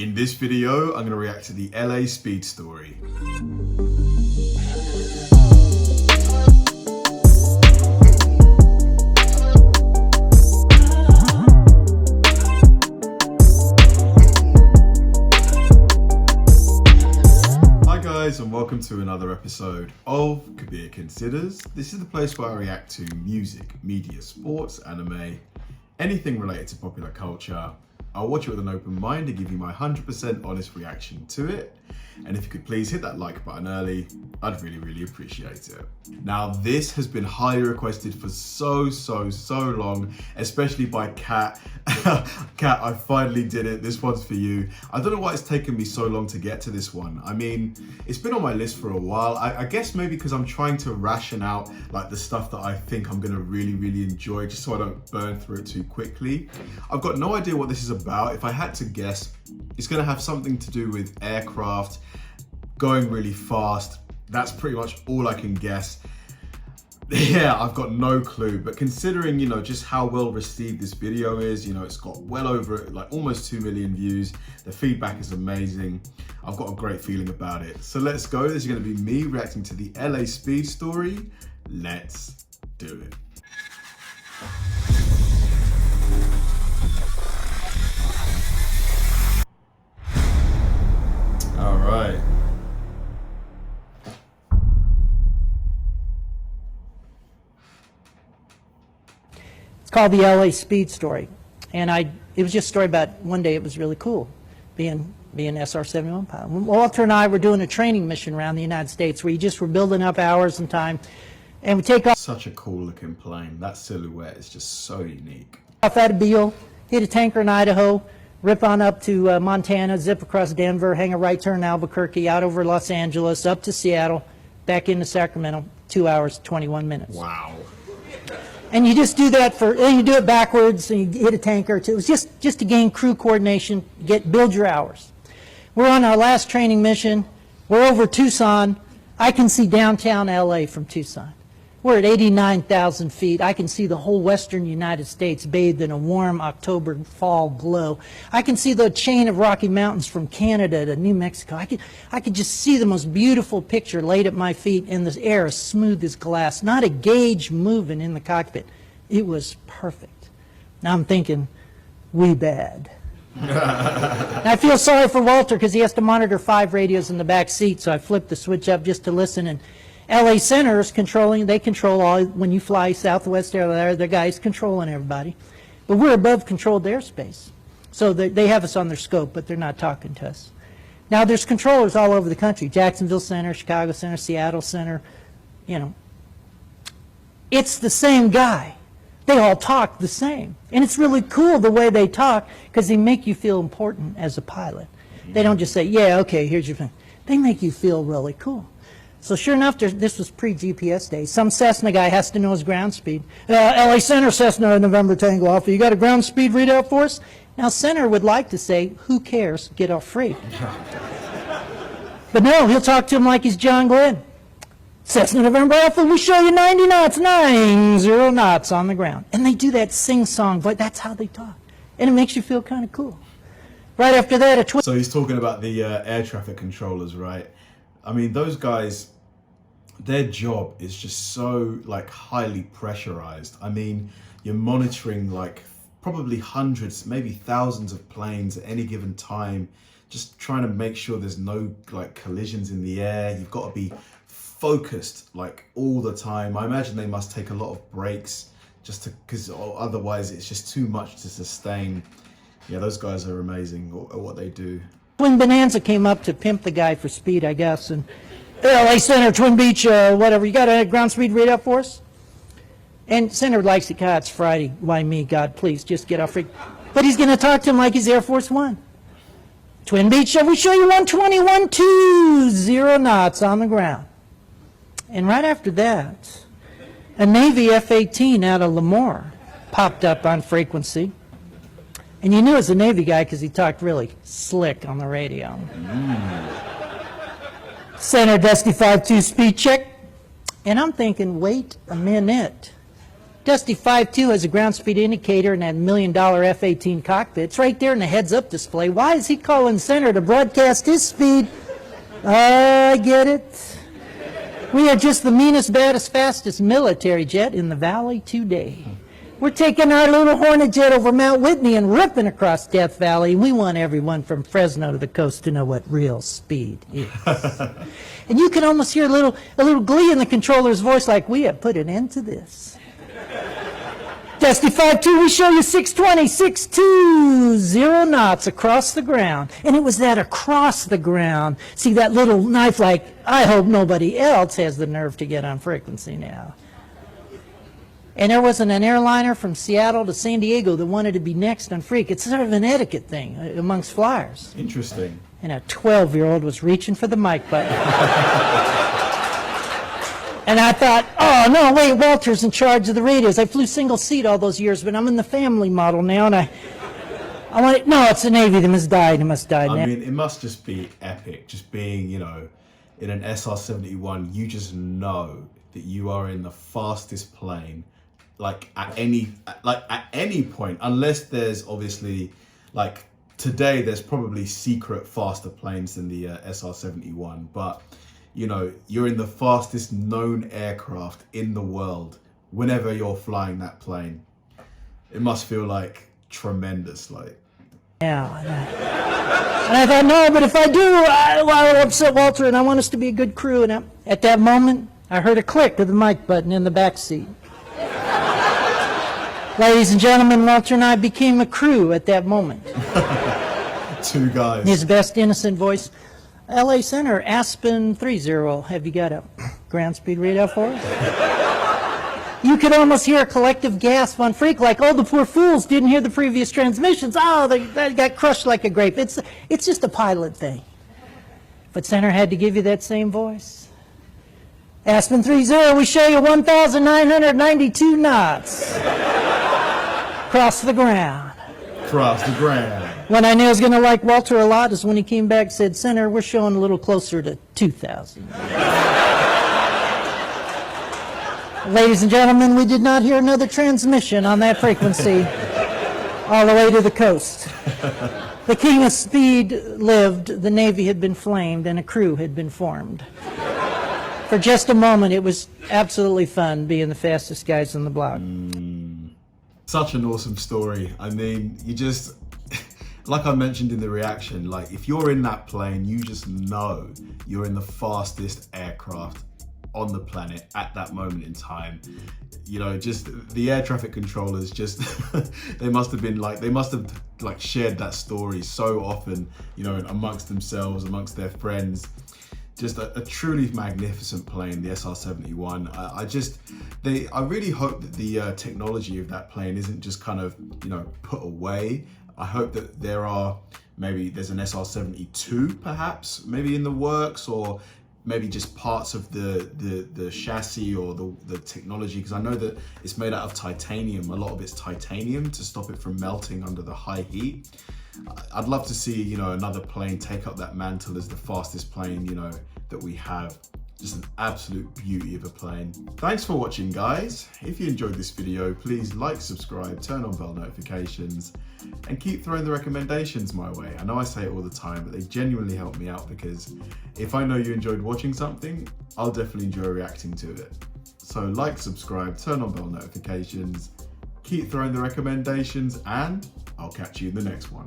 In this video, I'm going to react to the LA speed story. Hi guys, and welcome to another episode of Kabir Considers. This is the place where I react to music, media, sports, anime, anything related to popular culture. I'll watch it with an open mind and give you my 100% honest reaction to it. And if you could please hit that like button early, I'd really appreciate it. Now, this has been highly requested for so long, especially by Kat. Kat, I finally did it. This one's for you. I don't know why it's taken me so long to get to this one. I mean, it's been on my list for a while. I guess maybe because I'm trying to ration out like the stuff that I think I'm gonna really enjoy, just so I don't burn through it too quickly. I've got no idea what this is about. If I had to guess, it's gonna have something to do with aircraft, going really fast. That's pretty much all I can guess. Yeah, I've got no clue, but considering, you know, just how well received this video is, you know, it's got well over, like almost 2 million views. The feedback is amazing. I've got a great feeling about it. So let's go. This is gonna be me reacting to the LA speed story. Let's do it. All right. It's called the LA Speed Story, and it was just a story about one day it was really cool being SR-71 pilot. Walter and I were doing a training mission around the United States where you just were building up hours and time, and we take off. Such a cool looking plane. That silhouette is just so unique. Off out of Beale, hit a tanker in Idaho, rip on up to Montana, zip across Denver, hang a right turn in Albuquerque, out over Los Angeles, up to Seattle, back into Sacramento, 2 hours, 21 minutes. Wow. And you just do that and you do it backwards, and you hit a tanker or two. It was just to gain crew coordination, build your hours. We're on our last training mission. We're over Tucson. I can see downtown LA from Tucson. We're at 89,000 feet. I can see the whole western United States bathed in a warm October fall glow. I can see the chain of Rocky Mountains from Canada to New Mexico. I could just see the most beautiful picture laid at my feet, and the air as smooth as glass, not a gauge moving in the cockpit. It was perfect. Now I'm thinking, we bad. I feel sorry for Walter because he has to monitor 5 radios in the back seat, so I flipped the switch up just to listen. And LA Center is they control all, when you fly Southwest Air, the guys controlling everybody. But we're above controlled airspace. So they have us on their scope, but they're not talking to us. Now there's controllers all over the country. Jacksonville Center, Chicago Center, Seattle Center, you know. It's the same guy. They all talk the same. And it's really cool the way they talk because they make you feel important as a pilot. They don't just say, yeah, okay, here's your thing. They make you feel really cool. So sure enough, this was pre-GPS days. Some Cessna guy has to know his ground speed. LA Center, Cessna, November Tango Alpha. You got a ground speed readout for us? Now Center would like to say, who cares, get off free. But no, he'll talk to him like he's John Glenn. Cessna, November Alpha, we show you 90 knots, 90 knots on the ground. And they do that sing-song, but that's how they talk. And it makes you feel kind of cool. Right after that, So he's talking about the air traffic controllers, right? I mean, those guys, their job is just so like highly pressurized. I mean, you're monitoring like probably hundreds, maybe thousands of planes at any given time, just trying to make sure there's no like collisions in the air. You've got to be focused like all the time. I imagine they must take a lot of breaks just because otherwise it's just too much to sustain. Yeah, those guys are amazing at what they do. Twin Bonanza came up to pimp the guy for speed, I guess, and LA Center, Twin Beach, whatever, you got a ground speed readout for us? And Center likes it, God, it's Friday, why me, God, please, just get off. But he's going to talk to him like he's Air Force One. Twin Beach, shall we show you 121, 20 knots on the ground? And right after that, a Navy F-18 out of Lemoore popped up on frequency. And you knew it was a Navy guy because he talked really slick on the radio. Center, Dusty 5-2 speed check. And I'm thinking, wait a minute. Dusty 5.2 has a ground speed indicator and that $1 million F-18 cockpit. It's right there in the heads-up display. Why is he calling center to broadcast his speed? I get it. We are just the meanest, baddest, fastest military jet in the valley today. We're taking our little Hornet jet over Mount Whitney and ripping across Death Valley. We want everyone from Fresno to the coast to know what real speed is. And you can almost hear a little glee in the controller's voice, like, we have put an end to this. Dusty 5.2, we show you 620, 620 knots across the ground. And it was that across the ground. See that little knife, like, I hope nobody else has the nerve to get on frequency now. And there wasn't an airliner from Seattle to San Diego that wanted to be next on Freak. It's sort of an etiquette thing amongst flyers. Interesting. And a 12-year-old was reaching for the mic button. And I thought, oh, no, wait, Walter's in charge of the radios. I flew single seat all those years, but I'm in the family model now, and I want no, it's the Navy. They must die. They must die now. I mean, it must just be epic, just being, in an SR-71, you just know that you are in the fastest plane, like at any point, unless there's obviously, like today, there's probably secret faster planes than the SR-71, but you're in the fastest known aircraft in the world whenever you're flying that plane. It must feel like tremendous, like. Yeah. And I thought, no, but if I do, I'll upset Walter, and I want us to be a good crew. And at that moment, I heard a click of the mic button in the back seat. Ladies and gentlemen, Walter and I became a crew at that moment. Two guys. His best innocent voice. LA Center, Aspen 30. Have you got a ground speed readout for us? You could almost hear a collective gasp on Freak, like, oh, the poor fools didn't hear the previous transmissions. Oh, they got crushed like a grape. It's just a pilot thing. But Center had to give you that same voice. Aspen 30, we show you 1,992 knots. Across the ground. Across the ground. When I knew I was going to like Walter a lot is when he came back and said, Center, we're showing a little closer to 2,000. Ladies and gentlemen, we did not hear another transmission on that frequency all the way to the coast. The king of speed lived, the Navy had been flamed, and a crew had been formed. For just a moment, it was absolutely fun being the fastest guys on the block. Such an awesome story. I mean, you just, like I mentioned in the reaction, like if you're in that plane, you just know you're in the fastest aircraft on the planet at that moment in time. Just the air traffic controllers, just they must have shared that story so often, amongst themselves, amongst their friends. Just a truly magnificent plane, the SR-71. I really hope that the technology of that plane isn't just kind of, put away. I hope that there's an SR-72 perhaps, maybe in the works, or maybe just parts of the chassis or the technology, because I know that it's made out of titanium. A lot of it's titanium to stop it from melting under the high heat. I'd love to see, another plane take up that mantle as the fastest plane, that we have. Just an absolute beauty of a plane. Thanks for watching, guys. If you enjoyed this video, please like, subscribe, turn on bell notifications, and keep throwing the recommendations my way. I know I say it all the time, but they genuinely help me out, because if I know you enjoyed watching something, I'll definitely enjoy reacting to it. So like, subscribe, turn on bell notifications, keep throwing the recommendations, and I'll catch you in the next one.